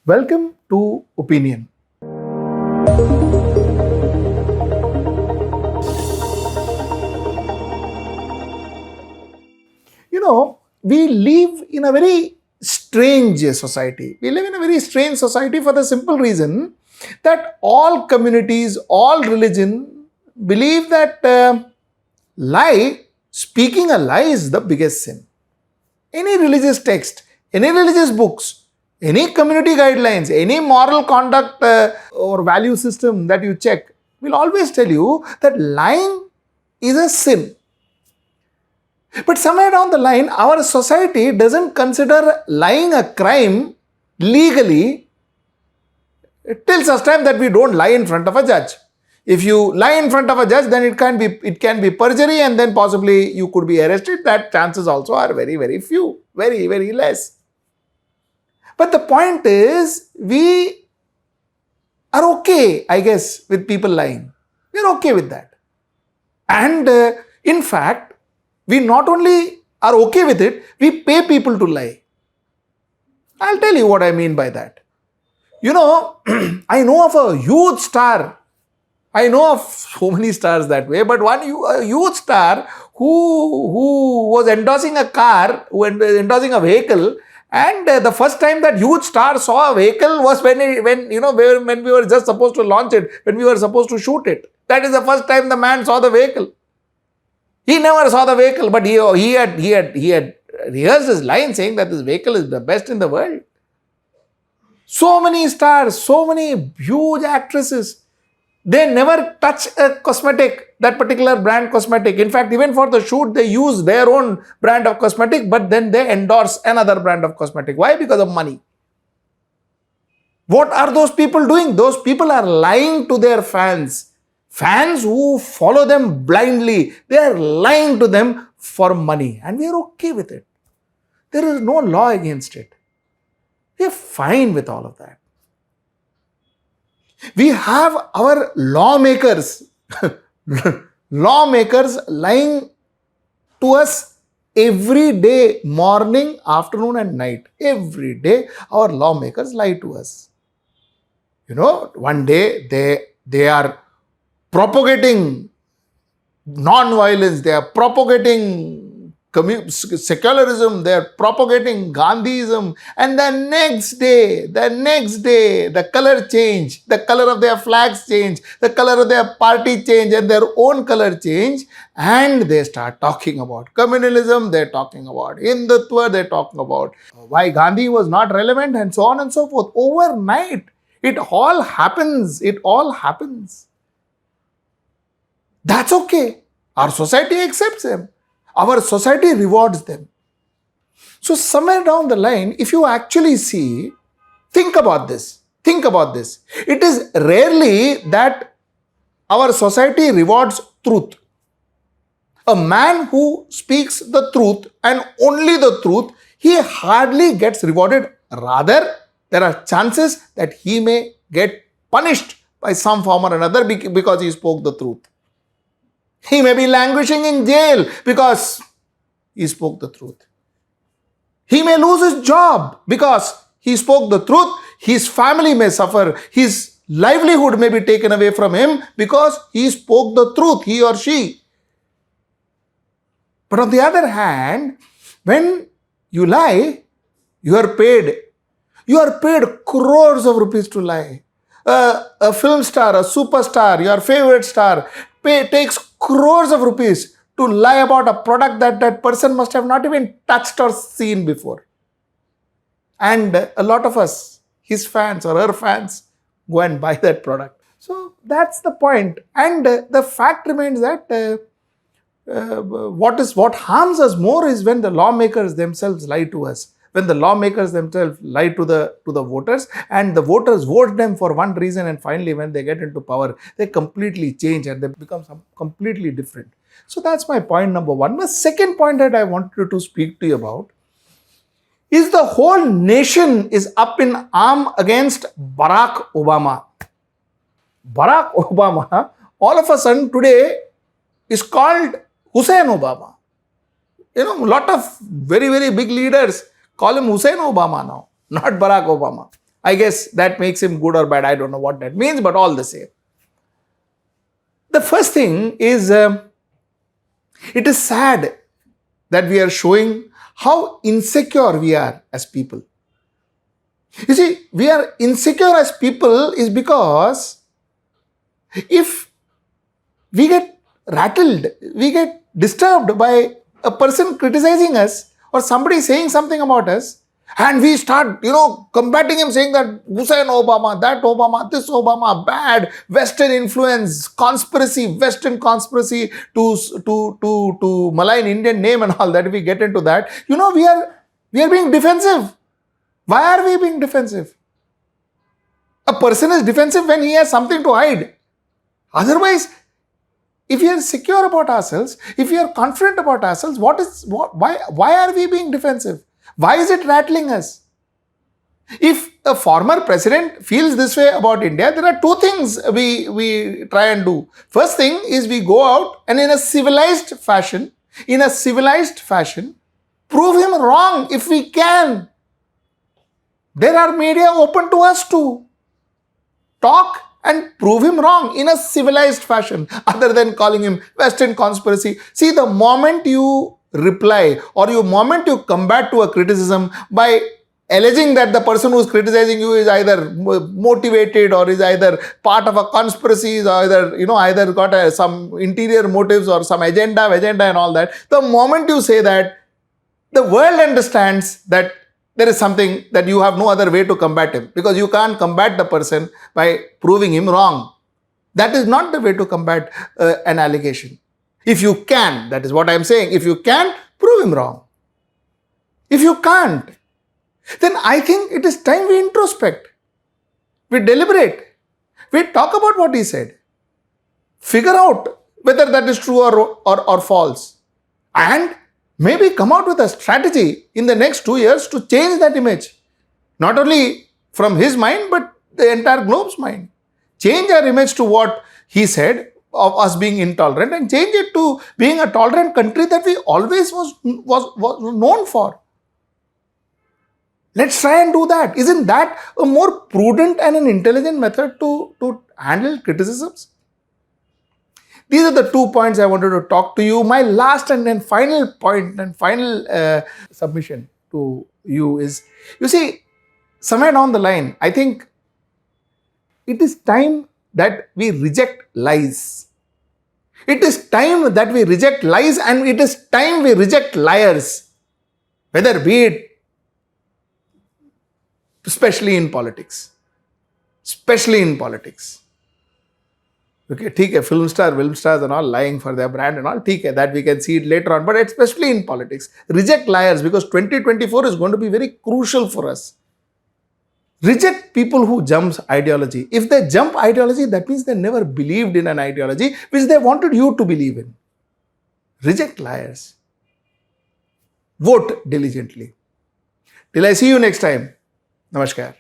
Welcome to Opinion. We live in a very strange society. We live in a very strange society for the simple reason that all communities, all religion believe that speaking a lie is the biggest sin. Any religious text, any religious books, any community guidelines, any moral conduct or value system that you check will always tell you that lying is a sin. But somewhere down the line, our society doesn't consider lying a crime legally till such time that we don't lie in front of a judge. If you lie in front of a judge, then it can be perjury, and then possibly you could be arrested. That chances also are very, very few, very, very less. But the point is, we are okay, I guess, with people lying. We are okay with that. And in fact, we not only are okay with it, we pay people to lie. I'll tell you what I mean by that. I know of a huge star. I know of so many stars that way, but a huge star who was endorsing a car, endorsing a vehicle, and the first time that huge star saw a vehicle was when we were just supposed to launch it, when we were supposed to shoot it. That is the first time the man saw the vehicle. He never saw the vehicle, but he had rehearsed his line saying that this vehicle is the best in the world. So many stars, so many huge actresses, they never touch a cosmetic, that particular brand cosmetic. In fact, even for the shoot, they use their own brand of cosmetic, but then they endorse another brand of cosmetic. Why? Because of money. What are those people doing? Those people are lying to their fans. Fans who follow them blindly, they are lying to them for money, and we are okay with it. There is no law against it. We are fine with all of that. We have our lawmakers, lying to us every day, morning, afternoon and night. Every day our lawmakers lie to us. One day they are propagating non-violence, they are propagating secularism, they are propagating Gandhism, and the next day, the color change, the color of their flags change, the color of their party change, and their own color change, and they start talking about communalism, they're talking about Hindutva, they're talking about why Gandhi was not relevant, and so on and so forth. Overnight, it all happens. That's okay. Our society accepts them. Our society rewards them. So somewhere down the line, if you actually see, think about this. It is rarely that our society rewards truth. A man who speaks the truth and only the truth, he hardly gets rewarded. Rather, there are chances that he may get punished by some form or another because he spoke the truth. He may be languishing in jail because he spoke the truth. He may lose his job because he spoke the truth. His family may suffer. His livelihood may be taken away from him because he spoke the truth, he or she. But on the other hand, when you lie, you are paid. You are paid crores of rupees to lie. A film star, a superstar, your favorite star, takes crores of rupees to lie about a product that person must have not even touched or seen before. And a lot of us, his fans or her fans, go and buy that product. So that's the point. And the fact remains that what harms us more is when the lawmakers themselves lie to us. When the lawmakers themselves lie to the voters, and the voters vote them for one reason, and finally when they get into power, they completely change and they become completely different. So that's my point number one. The second point that I wanted to speak to you about is the whole nation is up in arm against Barack Obama. Barack Obama, all of a sudden today, is called Hussein Obama. A lot of very, very big leaders call him Hussein Obama now, not Barack Obama. I guess that makes him good or bad. I don't know what that means, but all the same. The first thing is, it is sad that we are showing how insecure we are as people. You see, we are insecure as people is because if we get rattled, we get disturbed by a person criticizing us or somebody saying something about us, and we start, combating him, saying that Hussein Obama, that Obama, this Obama, bad, Western influence, conspiracy, Western conspiracy to malign Indian name and all that. If we get into that, we are being defensive. Why are we being defensive? A person is defensive when he has something to hide. Otherwise, if we are secure about ourselves, if we are confident about ourselves, why are we being defensive? Why is it rattling us? If a former president feels this way about India, there are two things we try and do. First thing is we go out and in a civilized fashion, prove him wrong if we can. There are media open to us to talk and prove him wrong in a civilized fashion, other than calling him Western conspiracy. See, the moment you reply or the moment you combat to a criticism by alleging that the person who is criticizing you is either motivated or is either part of a conspiracy, or either got some interior motives or some agenda and all that, the moment you say that, the world understands that there is something that you have no other way to combat him, because you can't combat the person by proving him wrong. That is not the way to combat an allegation. If you can, that is what I am saying, if you can, prove him wrong. If you can't, then I think it is time we introspect, we deliberate, we talk about what he said, figure out whether that is true or false, and maybe come out with a strategy in the next 2 years to change that image. Not only from his mind, but the entire globe's mind. Change our image to what he said of us being intolerant, and change it to being a tolerant country that we always was known for. Let's try and do that. Isn't that a more prudent and an intelligent method to handle criticisms? These are the 2 points I wanted to talk to you. My last and then final point and final submission to you is, you see, somewhere down the line, I think it is time that we reject lies. It is time that we reject lies, and it is time we reject liars. Whether be it, especially in politics. Okay, ठीक film stars and all lying for their brand and all, ठीक that we can see it later on, but especially in politics, reject liars, because 2024 is going to be very crucial for us. Reject people who jump ideology. If they jump ideology, that means they never believed in an ideology which they wanted you to believe in. Reject liars. Vote diligently. Till I see you next time. Namaskar.